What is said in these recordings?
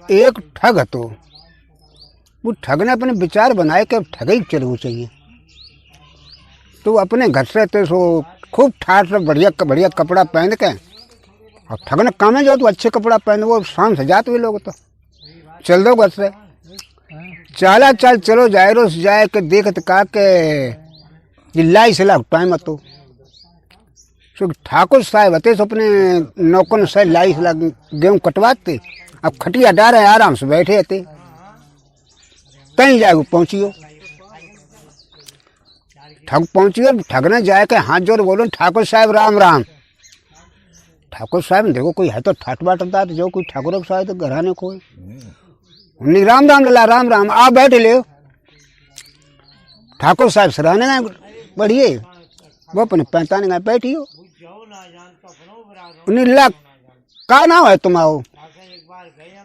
एक ठग तो वो ठग ने अपने विचार बनाए कि अब ठग ही चलना चाहिए। तो अपने घर से तो सो खूब ठाठ से बढ़िया बढ़िया कपड़ा पहन के और ठग ने काम है जो तो अच्छे कपड़ा पहन वो शाम से जाते हुए लोग तो चल दो घर से चाला चाल चलो जाए रोज जाए के देखत का के जिलाई से लाख टाइम तो ठाकुर साहब हते तो अपने नौकर से लाई से गेहूँ कटवाते अब खटिया डाल रहे आराम से बैठे थे कहीं जाए पहुंचियो ठग पहुंचियो ठग ने जाए के हाथ जोड़ बोलो ठाकुर साहब राम राम। ठाकुर साहब देखो कोई है तो ठाट बाटदार जो कोई ठाकुर साहब तो घराने कोई उन्हें राम राम लला राम राम आप बैठ ले। ठाकुर साहब सराहने गए बढ़िए वो अपने 45 गए बैठी हो उन्हें ला का नाम है तुम आओ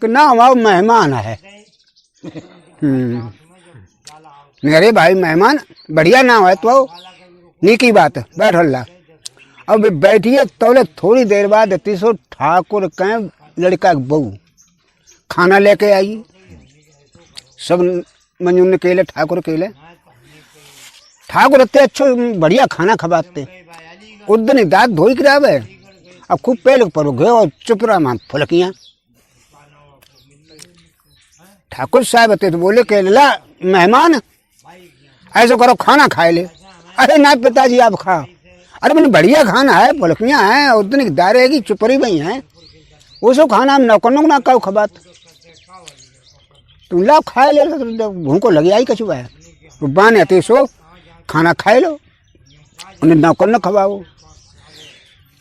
कि नाम आओ मेहमान है। अरे भाई मेहमान बढ़िया नाम है तो नीकी बात है बैठ ला। अब बैठिए तो थोड़ी देर बाद तीसो ठाकुर कहें लड़का बहू खाना लेके आई सब मंजूर केले ठाकुर केले ठाकुर इतने अच्छो बढ़िया खाना खवाते उस दिन दांत धोई करावे अब खूब पहले पर गए और चुप रहा मां फुलकियाँ। ठाकुर साहब थे तो बोले के ला मेहमान ऐसा करो खाना खाए ले। अरे ना पिताजी आप खा अरे मैंने बढ़िया खाना है फुलकियाँ हैं उस दिन दारे की चुपरी बही हैं वो सब खाना हम नौकर ना खाओ खबात तुम लाओ खाए ले भूख को लगी आई कछुआ है बाने आते सो खाना खाए लो उन्हें नौकर न खवाओ।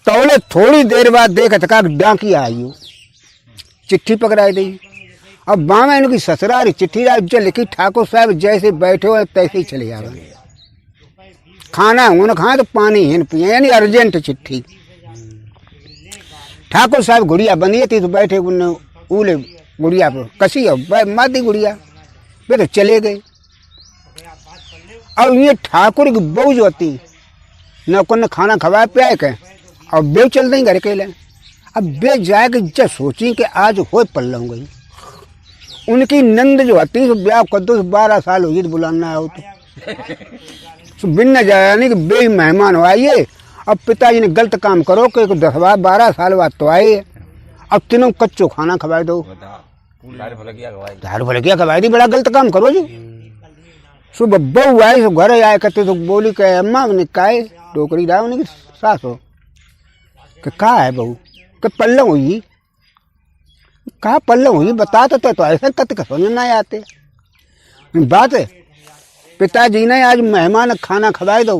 तो थोड़ी देर बाद देखा था डांकी आई चिट्ठी पकड़ाई दी अब बामा इनकी ससुरारी चिट्ठी जो लिखी ठाकुर साहब जैसे बैठे हो तैसे ही चले जावे खाना उन्होंने खाए तो पानी हिन पिए यानी अर्जेंट चिट्ठी। ठाकुर साहब गुड़िया बनी थी तो बैठे उन्हें ऊले गुड़िया पर कसी मादी गुड़िया वे तो चले गए। अब ये ठाकुर की बहू जो होती नौकर ने खाना खवाया पिया के और बे चल दें घर के लिए। अब बे जाए के जब सोची कि आज हो पल गई उनकी नंद जो होती तो ब्याह कर दो 12 साल हुई तो बुलाना हो तो बिन न जाने कि बे मेहमान हो आइए। अब पिताजी ने गलत काम करो कि 10-12 साल बाद तो आए अब तीनों कच्चो खाना खवाए दो दारू फलकिया खवाई दी बड़ा गलत काम करो जी। सुबह बहू आए तो घर आए करते तो बोली कहे अम्मा मैंने काहे टोकरी डाल उन्हें सास हो कि कहा है बहू कि पल्लव हुई कहा पल्लव हुई बता तो ऐसा कत समझ ना आते बात है। पिताजी ने आज मेहमान खाना खवाए दो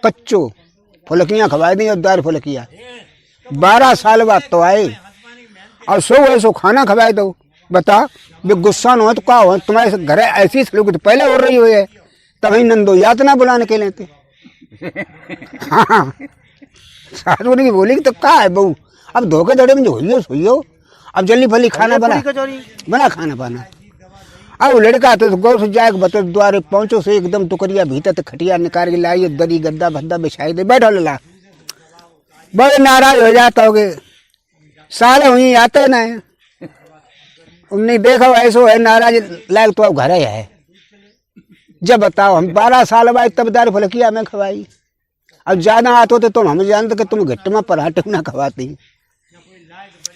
कच्चो फुलकियाँ खवाई दी और दार फुलकिया 12 साल बाद तो आए और सो ऐसो खाना खवाए दो बता वे गुस्सा न हो तो क्या हो तुम्हारे घर ऐसी सलूक तो पहले हो रही हुई है तभी नंदो यातना बुलाने के लेते। हाँ सासू ने बोली कि तो क्या है बहू अब धोखे धड़े में जो सोइयो अब जल्दी फली खाना बना खाना पाना। अब लड़का तो गौ से जाए बतो द्वारे पहुंचो से एकदम टुकरिया भीतर तो खटिया निकाल के लाई दरी गद्दा भद्दा बिछाई दे बैठो ला बड़े नाराज हो जाता होगे साले हुई आते न उन्हें देखो ऐसो है नाराज लायक तो अब घर ही है। जब बताओ हम 12 साल बाद तब दार फलकिया में खवाई अब ज्यादा आते तो तुम हम जानते कि तुम घट्ट में पराठे ना खवाती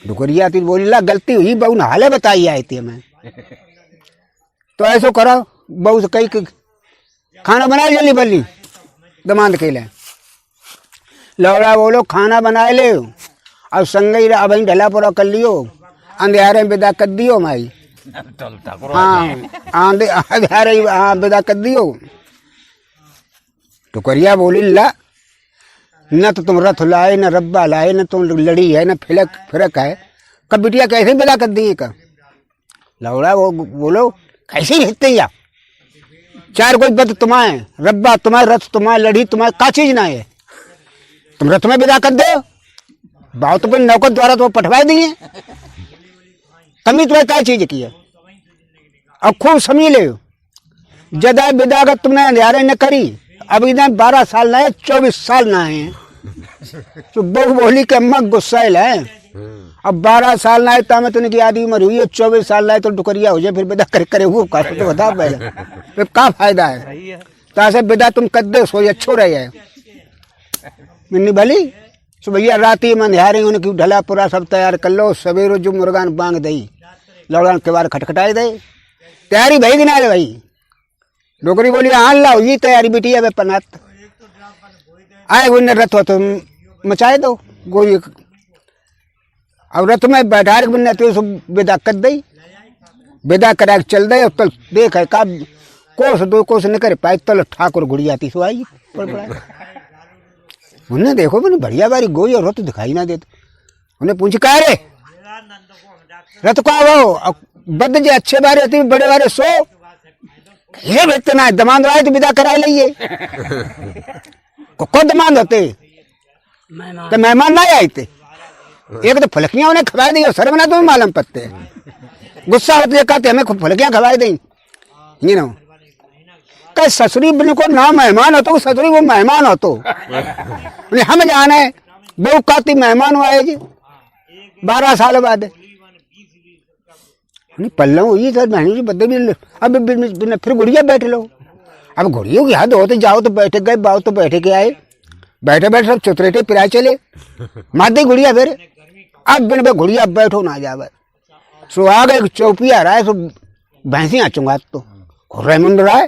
डुकरिया थी बोली ला गलती हुई बहू ने हाले बताई आई थी हमें तो ऐसो करो बहू से कई खाना बना जल्दी बल्ली दमांद के लिए लौड़ा बोलो खाना बना ले अब संगई अब ढला पूरा कर लियो अंधेरे में विदा कर दियो माई हाँ अंधेरे विदा कर दियो। टुकरिया बोली ला न तो तुम रथ लाए न रब्बा लाए न तुम लड़ी है न फिरक है कब बिटिया कैसे विदा कर दिए का लौड़ा वो बोलो कैसे हिलते या 4 कोई बद तुम्हारे रब्बा तुम्हारे रथ तुम्हारे लड़ी तुम्हारे का चीज ना है तुम रथ में विदा कर दो बाव तो नौकर द्वारा तो पठवा दिए कमी तुम्हें क्या चीज की है अब खूब समझ ले जदा विदा का तुमने अंधेरे न करी अब इधर 12 साल ना है 24 साल ना है तो बहू बोली के अम्मा गुस्सा है अब 12 साल ना आए में तो उनकी आधी उम्र हुई है, 24 साल ना आए तो डुकरिया हो जाए, फिर बेदा करे वो का तो बता पहले फिर क्या फायदा है। तासे बेदा तुम कद्दे सो अच्छो रहे है मिन्नी भली सुबह रात ही मंदिहारी उनकी ढला पूरा सब तैयार कर लो, सवेरो जो मुर्गान बांग दई लौड़ान के बार खटखटाए दे, तैयारी भाई कि ना रे भाई। डोकरी बोली हाँ लाओ ये तैयारी बेटी है पनात आए वो रथ हो तो मचाए दो गोई। अब रथ में बैठा बनने तो विदा कर दई, विदा करा के चल दे। तल देख है का कोस 2 कोस न करे पाए तल ठाकुर गुड़िया थी सो आई उन्हें देखो मैंने बढ़िया बारी गोई और रथ दिखाई ना देते। उन्हें पूछ का रे रथ को वो बद जे अच्छे बारे होती बड़े बारे सो ये इतना दमांद आए तो विदा करा लिए को दमांद होते तो मेहमान ना आए थे। एक तो फलकियां उन्हें खवा दी और शर्म ना तुम्हें मालूम पत्ते गुस्सा होते कहते हमें फलकियां खवा दी ये ना कह ससुरी को ना मेहमान हो तो ससुरी वो मेहमान हो तो हम जाने बहु काती मेहमान हुआ है जी 12 साल बाद पल्ला हुई सर बहनी जी बदे भी अब फिर गुड़िया बैठ लो। अब गुड़ियों की हद हो तो जाओ तो बैठे गए बाओ तो बैठे के आए बैठे बैठे सब चुतरेटे पिराए चले मादी गुड़िया फिर अब बिन बे गुड़िया बैठो ना जावे सो आ गए चौपिया रहा है सो भैंसियाँ चुंगा तो मुंड रहा है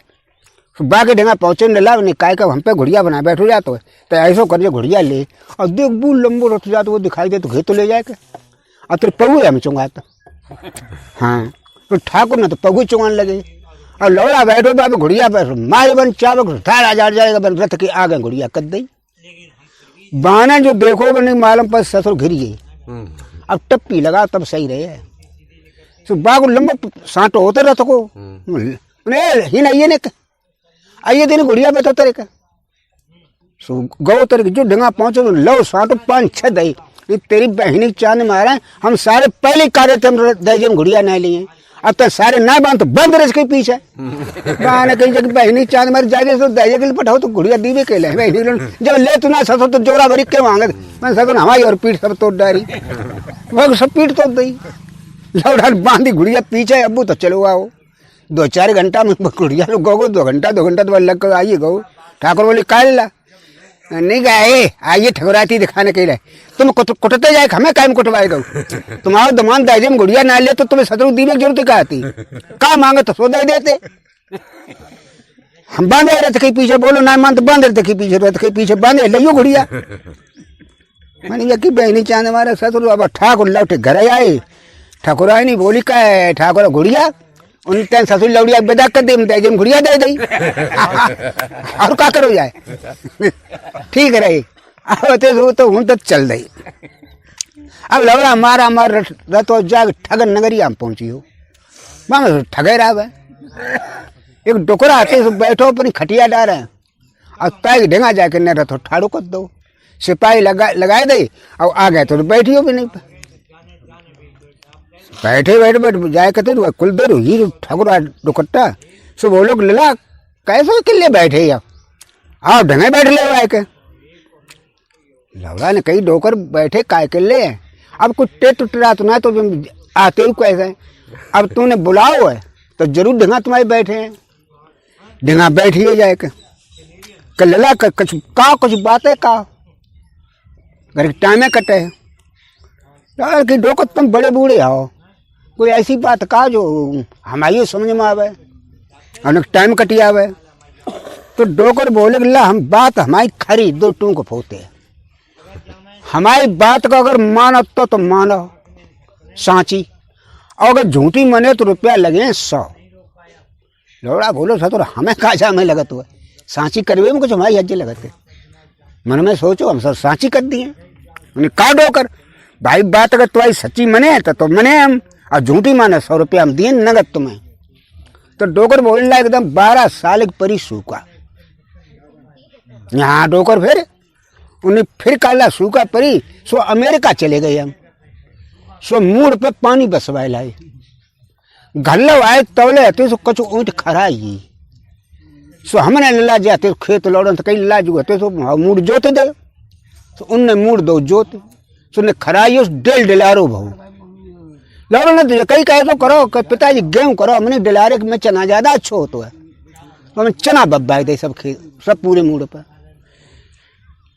बाकी ढंगा पहुंचे ला काय का हम पे घुड़िया बना बैठो जाता है तो ऐसा कर घुड़िया ले और देख बू लंबो रथ जाता वो दिखाई दे तो घे तो ले जाए के और तेरे पगु हमें चुंगाता। हाँ तो ठाकुर ने तो पगु चुंगान लगे और लौड़ा बैठो बाबू घुड़िया बैठो मारे बन चावक थार आ जाएगा बन रथ के आगे घुड़िया कर दी बाने जो देखो नहीं मालूम पर ससुर घिर गई। अब टप्पी लगा तब सही रहे तो बागु लंबा सांटो होते रथ को ही नहीं ने आइए दिन गुड़िया बैठो तेरे का सो गौ तेरे जो ढंगा पहुंचो लो सांटो 5-6 दई तेरी बहनी चांद मारा हम सारे पहले कार्य दर्जन घुड़िया नहीं लिए अब तो सारे ना बांध तो बंद रह के पीछे बाने कहीं जगह बहनी चांद मार जाके तो दर्जे के लिए पठाओ तो घुड़िया दीवे के ले जब ले तू ना ससो तो जोरा भरी के मांगे मैं ससुर हमारी और पीठ सब तोड़ डारी वो सब पीठ तोड़ दी लौड़ा बांधी घुड़िया पीछे अबू तो चलो आओ 2-4 घंटा में घुड़िया लोग गो 2 घंटा तो लग कर आइए गो। ठाकुर बोले काल ला नहीं गए आइए ठकुराती दिखाने के लिए तुम कुटते जाए हमें कायम कुटवाए दो तुम्हारा दमान दाजे में गुड़िया ना ले तो तुम्हें शत्रु दीवे की जरूरत क्या आती कहा मांगे तो सौदा ही देते हम बांधे रथ के पीछे बोलो ना मान तो बांधे रथ के पीछे रथ के पीछे बांधे लियो गुड़िया मैंने यकी बहनी चांद हमारा शत्रु अब ठाकुर लौटे घर आए ठाकुर आई नहीं बोली का ठाकुर गुड़िया उन तेन ससुर लौड़िया बेदा कर दे जन घुड़िया दे दी और का करो जाए ठीक रहे अब तो हूं तो चल रही। अब लौड़ा मारा मार रथ जाग ठगन नगरिया में पहुंची हो वहां ठगे रहा एक डोकरा आते बैठो अपनी खटिया डाल रहे और पैग ढेंगा जाके न रथो ठाड़ो कर दो सिपाही लगाए दे और आ गए तो बैठियो भी नहीं बैठे बैठे जाए कहते कुल देर हुई ठाकुर दुकट्टा सो वो लोग लला कैसे किले बैठे या आओ ढंगे बैठ ले आए के लौड़ा ने कई डोकर बैठे काय के ले अब कुछ टेट टूट रहा तो ना तो आते ही कैसे अब तूने बुलाओ है तो जरूर ढंगा तुम्हारे बैठे हैं ढंगा बैठिए जाए के लला कुछ बातें का घर के टाइम कटे है कि डोकर तुम बड़े बूढ़े आओ कोई ऐसी बात का जो हमारी समझ में आवे और टाइम कटी आवे तो डोकर बोले ला हम बात हमारी खरी 2 टूक फोते हमारी बात को अगर मानो तो मानो सांची और अगर झूठी मने तो रुपया लगे 100। लौड़ा बोलो सतुर हमें काजा में लगत हुआ सांची करवे में कुछ हमारी हज्जे लगते मन में सोचो हम सब सांची कर दिए का डोकर भाई बात अगर तुम्हारी सच्ची मने तो मने हम और झूठी माने 100 रुपया हम दिए नगद तुम्हें तो डोकर बोल रहा एकदम 12 साल परी सूखा यहाँ डोकर फिर उन्हें फिर काला सूखा परी सो अमेरिका चले गए हम सो मूड पे पानी बसवाए लाए घल्लो आए तौले आते सो कछु ऊँट खराई सो हमने ला जाते खेत लौड़न तो कहीं लाजू होते सो मूड जोते दे तो उनने मूड दो जोते सुने खराइयो डेल डिलारो भाऊ लौड़ा ने तो कई कहे तो करो पिताजी गेहूं करो हमने डिलारे में चना ज्यादा अच्छो होतो है तो हमें चना बब्बाई दे सब खेत सब पूरे मूड पर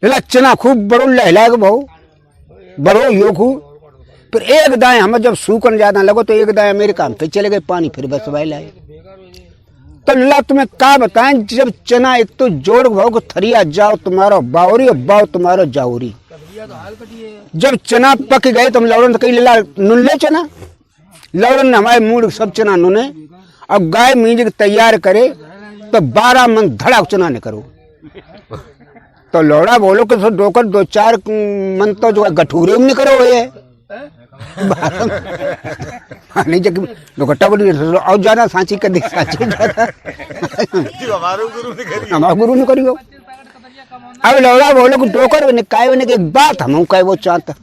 लेला चना खूब बड़ो लहला के भाऊ बड़ो यो खूब फिर एक दाएं हमें जब सूखन ज्यादा लगो तो एक दाएं अमेरिका में फिर चले गए पानी फिर बस वाई लाए तो ला तुम्हें क्या बताएं जब चना एक तो जोड़ भाव को थरिया जाओ तुम्हारा बावरी और बाव तुम्हारा जावरी जब चना पक गए तो हम लौड़न तो कहीं ला नुन ले चना लौड़न ने हमारे मूड सब चना नुने अब गाय मींज के तैयार करे तो 12 मन धड़ा चना ने करो तो लौड़ा बोलो कि सो डोकर 2-4 मन तो जो गठूरे में करो है नहीं जब दुकट्टा बोली और ज्यादा सांची कर दी सांची हमारा गुरु ने करियो अब लौड़ा बोलो कि डोकर ने काय बने एक बात हम कहे वो चाहता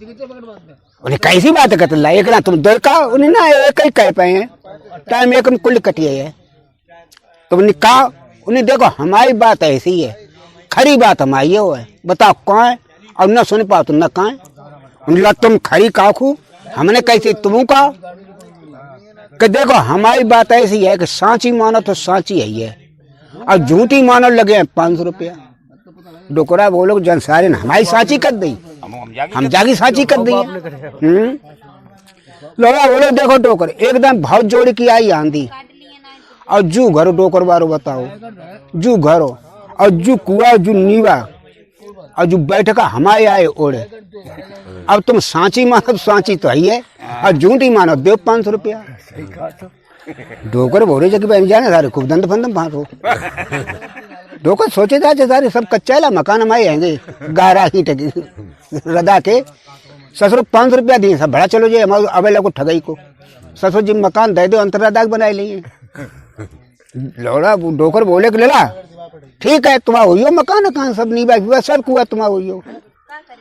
उन्हें कैसी बात करते ला एक ना तुम देखा उन्हें ना एक ही कह पाए हैं टाइम एक कुल कटिए है तुमने कहा उन्हें देखो हमारी बात ऐसी है खरी बात हमारी है बताओ कहाँ है और न सुन पाओ तुम न कहाँ है उन्हें तुम खरी काखू हमने कैसे तुम कहा कि देखो हमारी बात ऐसी है कि सांची मानो तो सांची है और झूठी मानो लगे हैं 500 रुपया डोकरा बोलो जन सारे ने हमारी सांची कर दी हम जागी सांची कर दी लोड़ा बोलो देखो डोकर एकदम भाव जोड़ी की आई आंधी और जू घरो डोकर बारो बताओ जू घरो और जू कुआ जू नीवा और जो बैठका हमारे आए ओढ़े अब तुम सांची मानो तो सांची तो ही है और झूठी मानो दो 500 रुपया डोकर बोले जब भाई जाने सारे खूब दंड फंदम फांसो डोकर सोचे जाते सारे सब कच्चा मकान हमारे आएंगे गारा ही टकी रदा के ससुर 500 रुपया दिए सब बड़ा चलो जे हमारे अबे को ठगाई को ससुर जी मकान दे दो अंतरदाग बनाए लिए लौड़ा डोकर बोले कि लेला ठीक है तुम्हारा हुई हो मकान कहाँ सब नहीं बाकी सब कुआ तुम्हारा हुई हो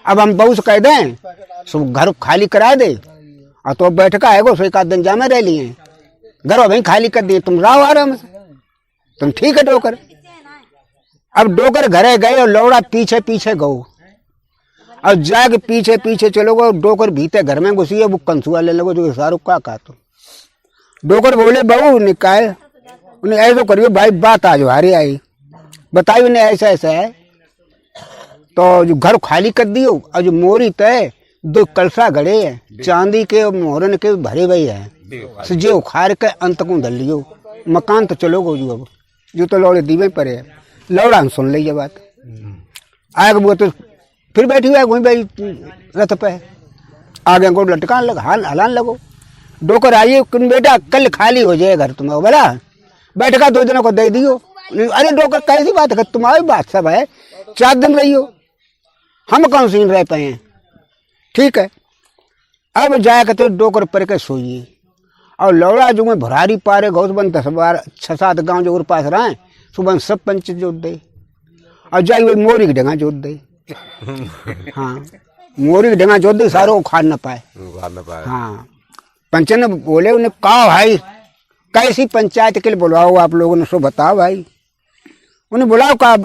अब हम बहू से कह दें सब घर खाली करा दे और तो बैठका है सो एक आध दिन जामे रह लिए घर वहीं खाली कर दिए तुम रहो आराम से तुम ठीक है डोकर अब डोकर घरे गए और लौड़ा पीछे पीछे गो और जाके पीछे पीछे चलो गो डोकर भीते घर में घुसी है वो कंसुआ ले लगो जो शाहरुख का तो डोकर बोले बहू निकाय उन्हें ऐसा करियो भाई बात आज हारी आई बताइए उन्हें ऐसा ऐसा है तो जो घर खाली कर दियो और जो मोरी तय 2 कलसा गड़े है चांदी के और मोहरन के भरे भई है जो उखाड़ के अंत को धर लियो मकान तो चलो गो जो अब जो तो लौड़े दीवे पर है लौड़ा सुन ली ये बात आगे वो तो फिर बैठी हुआ वहीं भाई रथ पे आगे को लटकान लगा हलान लगो डोकर आइए बेटा कल खाली हो जाए घर तुम्हें बोला बैठका 2 दिनों को दे दियो अरे डोकर कैसी बात है तुम्हारी बात सब है 4 दिन रही हो हम कौन सी रह पाए हैं ठीक है अब जाए तो डोकर पर के सोइए और लौड़ा जो में भरारी पारे घोष बन 6-7 गाँव जो पास रहे सुबह सब पंच जोत दे और जाए वही मोरी की डंगा जोत दे हाँ मोरी की डंगा जोत दे सारो उखाड़ न पाए हाँ पंच ने बोले उन्हें कहा भाई कैसी पंचायत के लिए बुलाओ आप लोगों ने सो बताओ भाई उन्हें बुलाओ का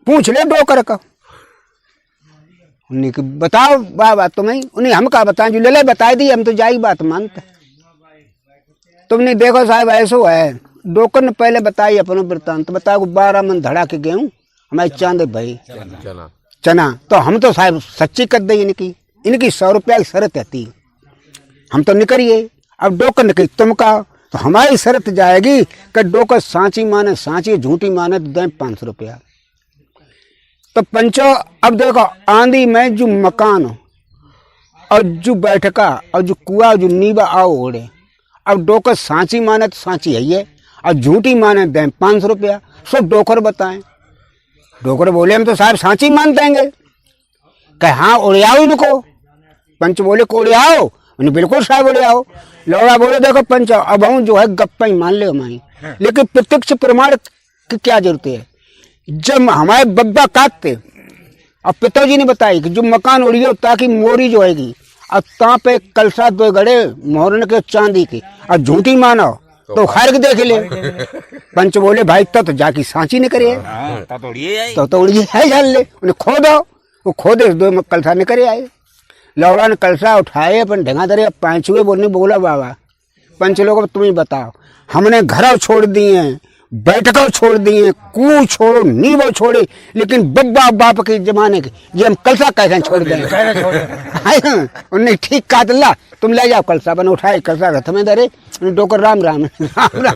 पूछ ले डोकर का उन्हें बताओ बात तुम्हें उन्हें हम का बताएं जो ले बता दी हम तो जाई बात मानते तुमने देखो साहब ऐसो है डोकर ने पहले बताई अपना वृत्तांत बताओ 12 मन धड़ा के गेहूं हमारे चांदे भाई चना तो हम तो साहब सच्ची कर दे इनकी 100 रुपया की शर्त आती हम तो निकलिए अब डोकर ने कही तुम का तो हमारी शर्त जाएगी कि डोकर सांची माने सांची झूठी माने तो दें 500 रुपया तो पंचो अब देखो आंधी में जो मकान और जो बैठका और जो कुआ जो नीबा आओ ओढ़े अब डोकर सांची माने तो सांची है और झूठी माने दें 500 रुपया सब डोकर बताएं डोकर बोले हम तो साहब सांची मान देंगे कहे हाँ उड़ियाओ इनको पंच बोले को उड़ियाओ उन्हें बिल्कुल साहब उड़ियाओ लौड़ा बोले देखो पंच अब हम जो है गप्पा ही मान ले हमारी लेकिन प्रत्यक्ष प्रमाण की क्या जरूरत है जब हमारे बब्बा काटते और पिताजी ने बताई कि जो मकान उड़ियो ताकि मोरी जो हैगी और ता पे कलसा 2 गड़े मोहरन के चांदी के और झूठी मानो तो खार के देख ले पंच बोले भाई तो जाके सांची ने करे तो उड़िए है जान ले उन्हें खो दो वो खो दे 2 कलसा ने करे आए लौड़ा ने कलसा उठाए अपन ढंगा दरे पांचवे बोलने बोला बाबा पंच लोगों तुम्हें बताओ हमने घर छोड़ दिए बैठकर छोड़ दिए कू छोड़ो नीबो छोड़े लेकिन बब्बा बाप के जमाने के ये हम कलसा कैसे छोड़ दें उन्हें ठीक कहा ला तुम ले जाओ कलसा बन उठाए कलसा रथ में दरे डोकर राम राम राम राम